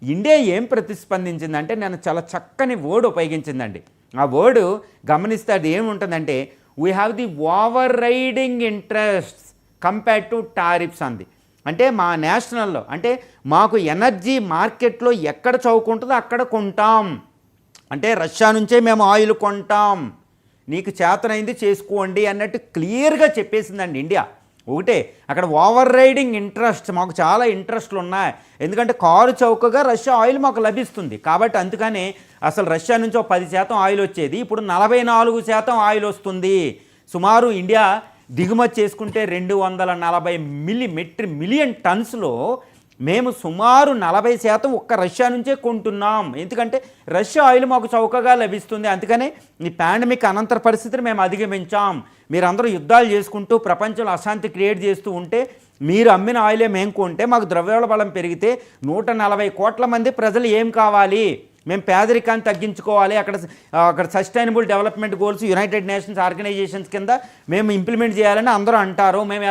India ఏం ప్రతిస్పందించిందంటే నేను చాలా చక్కని వర్డ్ ఉపయోగించిందండి. ఆ వర్డ్ గమనిస్తే అది ఏముంటుందంటే we have the over riding interests compared to tariffs అంది. అంటే మా నేషనల్లో అంటే మాకు ఎనర్జీ మార్కెట్లో ఎక్కడ చౌకుంటుందో అక్కడ కొంటాం. అంటే రష్యా నుంచే మేము ఆయిల్ కొంటాం, నీకు చేతనైంది చేసుకోండి అన్నట్టు క్లియర్గా చెప్పేసిందండి ఇండియా. ఒకటే అక్కడ ఓవర్ రైడింగ్ ఇంట్రెస్ట్, మాకు చాలా ఇంట్రెస్ట్లు ఉన్నాయి, ఎందుకంటే కారు చౌకగా రష్యా ఆయిల్ మాకు లభిస్తుంది కాబట్టి. అందుకని అసలు రష్యా నుంచి 10% ఆయిల్ వచ్చేది, ఇప్పుడు 44% ఆయిల్ వస్తుంది. సుమారు ఇండియా దిగుమతి చేసుకుంటే 240 మిలియన్ టన్స్లో మేము సుమారు 40% ఒక్క రష్యా నుంచే కొంటున్నాం, ఎందుకంటే రష్యా ఆయిల్ మాకు చౌకగా లభిస్తుంది. అందుకనే ఈ పాండమిక్ అనంతర పరిస్థితిని మేము అధిగమించాం. మీరందరూ యుద్ధాలు చేసుకుంటూ ప్రపంచంలో అశాంతి క్రియేట్ చేస్తూ ఉంటే మీరు అమ్మిన ఆయిలే మేము కొంటే మాకు ద్రవ్యోల్బణ బలం పెరిగితే 140 కోట్ల మంది ప్రజలు ఏం కావాలి, మేము పేదరికాన్ని తగ్గించుకోవాలి, అక్కడ sustainable development goals united nations organisations కింద మేము ఇంప్లిమెంట్ చేయాలని అందరూ అంటారు. మేము